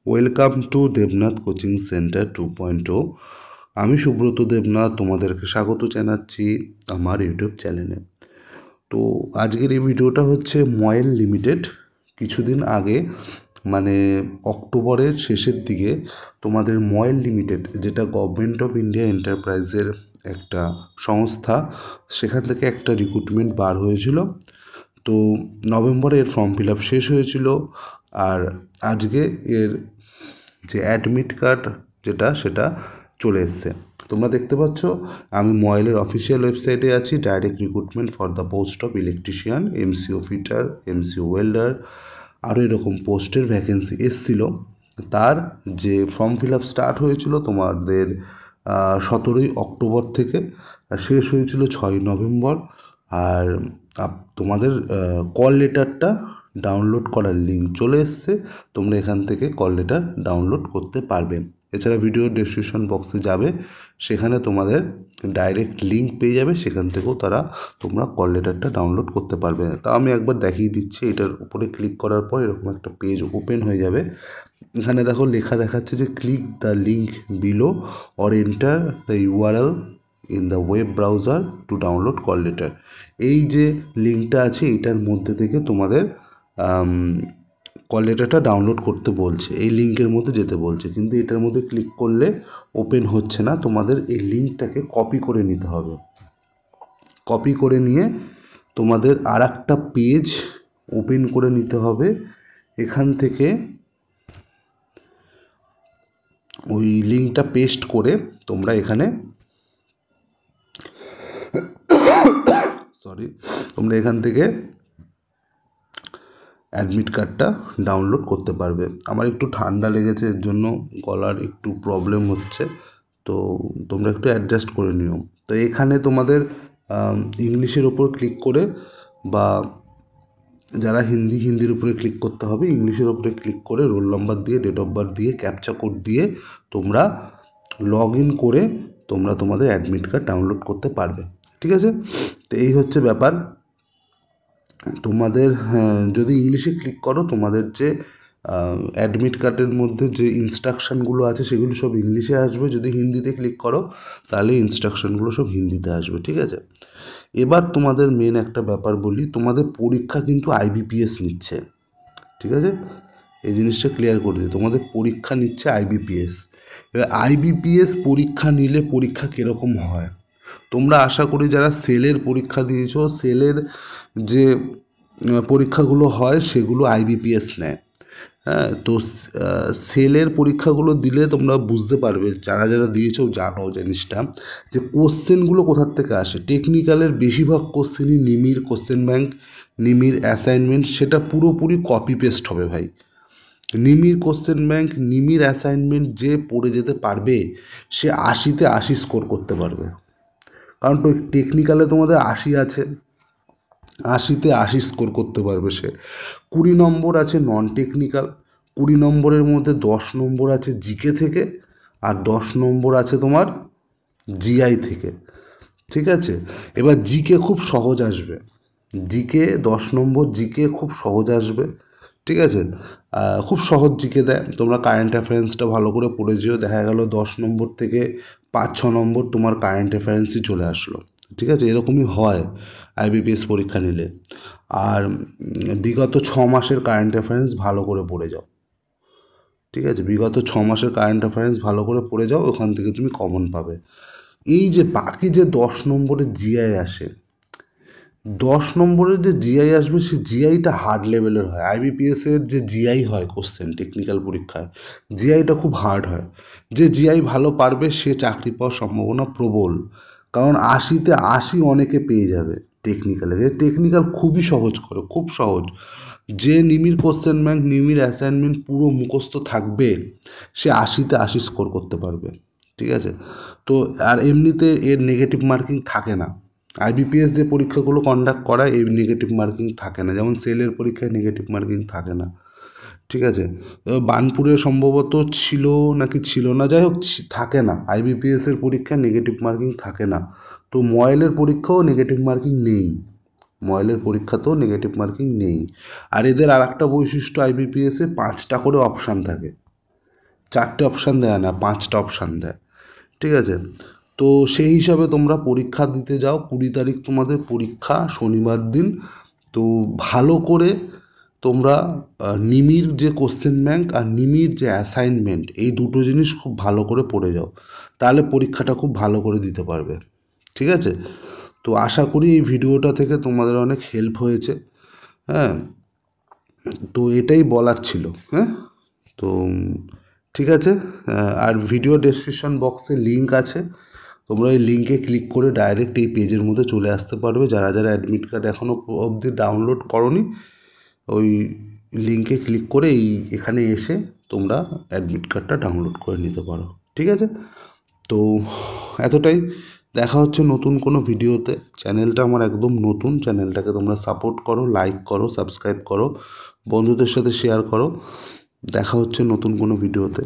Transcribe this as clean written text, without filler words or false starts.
Welcome to Debnath coaching centre 2.0। আমি সুব্রত দেবনাথ তোমাদেরকে স্বাগত জানাচ্ছি আমার ইউটিউব চ্যানেলে। তো আজকের এই ভিডিওটা হচ্ছে ময়েল লিমিটেড। কিছুদিন আগে মানে অক্টোবরের শেষের দিকে তোমাদের ময়েল লিমিটেড, যেটা গভর্নমেন্ট অফ ইন্ডিয়া এন্টারপ্রাইজের একটা সংস্থা, সেখান থেকে একটা রিক্রুটমেন্ট বার হয়েছিল। তো নভেম্বরে এর ফর্ম ফিল আপ শেষ হয়েছিল, আর আজকে এর যে অ্যাডমিট কার্ড সেটা চলে এসছে। তোমরা দেখতে পাচ্ছ আমি ময়েলের অফিসিয়াল ওয়েবসাইটে আছি। Direct recruitment for the post of electrician, MCO fitter, MCO welder, আরও এরকম পোস্টের ভ্যাকেন্সি এসছিল। তার যে ফর্ম ফিল আপ স্টার্ট হয়েছিল তোমাদের 17ই অক্টোবর থেকে, শেষ হয়েছিল 6ই নভেম্বর। আর তোমাদের কল লেটারটা ডাউনলোড করার লিঙ্ক চলে এসছে। তোমরা এখান থেকে কল লেটার ডাউনলোড করতে পারবে। এছাড়া ভিডিওর ডেসক্রিপশন বক্সে যাবে, সেখানে তোমাদের ডাইরেক্ট লিঙ্ক পেয়ে যাবে, সেখান থেকেও তোমরা কল লেটারটা ডাউনলোড করতে পারবে। তা আমি একবার দেখিয়ে দিচ্ছি। এটার উপরে ক্লিক করার পর এরকম একটা পেজ ওপেন হয়ে যাবে। এখানে দেখো লেখা দেখাচ্ছে যে click the link below or enter the URL in the web browser to download call letter. এই যে লিঙ্কটা আছে এটার মধ্যে থেকে তোমাদের কল লেটারটা ডাউনলোড করতে বলছে, এই লিঙ্কের মধ্যে যেতে বলছে, কিন্তু এটার মধ্যে ক্লিক করলে ওপেন হচ্ছে না। তোমাদের এই লিঙ্কটাকে কপি করে নিতে হবে। কপি করে নিয়ে তোমাদের আর একটা পেজ ওপেন করে নিতে হবে। এখান থেকে ওই লিঙ্কটা পেস্ট করে তোমরা এখানে তোমরা এখান থেকে অ্যাডমিট কার্ডটা ডাউনলোড করতে পারবে। আমার একটু ঠান্ডা লেগেছে, এর জন্য গলার একটু প্রবলেম হচ্ছে, তো তোমরা একটু অ্যাডজাস্ট করে নিও। তো এখানে তোমাদের ইংলিশের ওপর ক্লিক করে, বা যারা হিন্দির উপরে ক্লিক করতে হবে, ইংলিশের উপরে ক্লিক করে রোল নাম্বার দিয়ে, ডেট অফ বার্থ দিয়ে, ক্যাপচা কোড দিয়ে তোমরা লগ ইন করে তোমরা তোমাদের অ্যাডমিট কার্ড ডাউনলোড করতে পারবে। ঠিক আছে, তো এই হচ্ছে ব্যাপার। তোমাদের যদি ইংলিশে ক্লিক করো, তোমাদের যে অ্যাডমিট কার্ডের মধ্যে যে ইনস্ট্রাকশানগুলো আছে সেগুলো সব ইংলিশে আসবে। যদি হিন্দিতে ক্লিক করো তাহলে ইনস্ট্রাকশানগুলো সব হিন্দিতে আসবে। ঠিক আছে, এবার তোমাদের মেন একটা ব্যাপার বলি, তোমাদের পরীক্ষা কিন্তু আইবিপিএস নিচ্ছে। ঠিক আছে, এই জিনিসটা ক্লিয়ার করে দিই, তোমাদের পরীক্ষা নিচ্ছে আইবিপিএস। এবার আইবিপিএস পরীক্ষা নিলে পরীক্ষা কীরকম হয়, তোমরা আশা করি যারা সেলের পরীক্ষা দিয়েছো, সেলের যে পরীক্ষাগুলো হয় সেগুলো আইবিপিএস নেয়। হ্যাঁ, তো সেলের পরীক্ষাগুলো দিলে তোমরা বুঝতে পারবে, যারা যারা দিয়েছো জানো জিনিসটা, যে কোশ্চেনগুলো কোথার থেকে আসে। টেকনিক্যালের বেশিরভাগ কোশ্চেনই নিমির কোশ্চেন ব্যাংক, নিমির অ্যাসাইনমেন্ট, সেটা পুরোপুরি কপি পেস্ট হবে ভাই। নিমির কোশ্চেন ব্যাংক, নিমির অ্যাসাইনমেন্ট যে পড়ে যেতে পারবে সে 80তে 80 স্কোর করতে পারবে। কারণ টেকনিক্যালে তোমাদের 80 আছে, 80তে 80 স্কোর করতে পারবে সে। 20 নম্বর আছে নন টেকনিক্যাল, 20 নম্বরের মধ্যে 10 নম্বর আছে জিকে থেকে, আর 10 নম্বর আছে তোমার জিআই থেকে। ঠিক আছে, এবার জিকে খুব সহজ আসবে, জিকে 10 নম্বর জিকে খুব সহজ আসবে। ঠিক আছে, খুব সহজ জিকে দেয়। তোমরা কারেন্ট অ্যাফেয়ার্সটা ভালো করে পড়ে যেও, দেখা গেল 10 নম্বর থেকে 5-6 নম্বর তোমার কারেন্ট অ্যাফেয়ার্সই চলে আসলো। ঠিক আছে, এরকমই হয় আইবিপিএস পরীক্ষা নিলে। আর বিগত 6 মাসের কারেন্ট অ্যাফেয়ার্স ভালো করে পড়ে যাও। ঠিক আছে, বিগত 6 মাসের কারেন্ট অ্যাফেয়ার্স ভালো করে পড়ে যাও, ওখান থেকে তুমি কমন পাবে। এই যে বাকি যে 10 নম্বরের জিআই আসে, 10 নম্বরের যে জিআই আসবে, সে জিআইটা হার্ড লেভেলের হয়। আইবিপিএসের যে জিআই হয় কোশ্চেন টেকনিক্যাল পরীক্ষায়, জিআইটা খুব হার্ড হয়। যে জিআই ভালো পারবে সে চাকরি পাওয়ার সম্ভাবনা প্রবল, কারণ 80তে 80 অনেকে পেয়ে যাবে টেকনিক্যালে। টেকনিক্যাল খুবই সহজ করে, খুব সহজ। যে নিমির কোশ্চেন ব্যাংক, নিমির অ্যাসাইনমেন্ট পুরো মুখস্থ থাকবে, সে 80তে 80 স্কোর করতে পারবে। ঠিক আছে, তো আর এমনিতে এর নেগেটিভ মার্কিং থাকে না। আইবিপিএস যে পরীক্ষাগুলো কন্ডাক্ট করায় এই নেগেটিভ মার্কিং থাকে না, যেমন সেলের পরীক্ষায় নেগেটিভ মার্কিং থাকে না। ঠিক আছে, বার্নপুরে সম্ভবত ছিল নাকি ছিল না, যাই হোক থাকে না, আইবিপিএসের পরীক্ষায় নেগেটিভ মার্কিং থাকে না। তো ময়েলের পরীক্ষাও নেগেটিভ মার্কিং নেই, ময়েলের পরীক্ষাতেও নেগেটিভ মার্কিং নেই। আর এদের আর একটা বৈশিষ্ট্য, আইবিপিএসে 5টা করে অপশান থাকে। 4টে অপশান দেয় না, 5টা অপশান দেয়, ঠিক আছে। তো সেই হিসাবে তোমরা পরীক্ষা দিতে যাও। 20 তারিখ তোমাদের পরীক্ষা, শনিবার দিন। তো ভালো করে তোমরা নিমির যে কোশ্চেন ব্যাংক আর নিমির যে অ্যাসাইনমেন্ট, এই দুটো জিনিস খুব ভালো করে পড়ে যাও, তাহলে পরীক্ষাটা খুব ভালো করে দিতে পারবে, ঠিক আছে। তো আশা করি এই ভিডিওটা থেকে তোমাদের অনেক হেল্প হয়েছে। হ্যাঁ, তো এটাই বলার ছিল। হ্যাঁ, তো ঠিক আছে। আর ভিডিও ডেসক্রিপশন বক্সে লিঙ্ক আছে, তোমরা এই লিঙ্কে ক্লিক করে ডাইরেক্ট এই পেজের মধ্যে চলে আসতে পারবে। যারা যারা অ্যাডমিট কার্ড এখনও অবধি ডাউনলোড করোনি, ওই লিঙ্কে ক্লিক করে এখানে এসে তোমরা অ্যাডমিট কার্ডটা ডাউনলোড করে নিতে পারো, ঠিক আছে। তো এতটাই, দেখা হচ্ছে নতুন কোনো ভিডিওতে। চ্যানেলটা আমার একদম নতুন, চ্যানেলটাকে তোমরা সাপোর্ট করো, লাইক করো, সাবস্ক্রাইব করো, বন্ধুদের সাথে শেয়ার করো। দেখা হচ্ছে নতুন কোনো ভিডিওতে।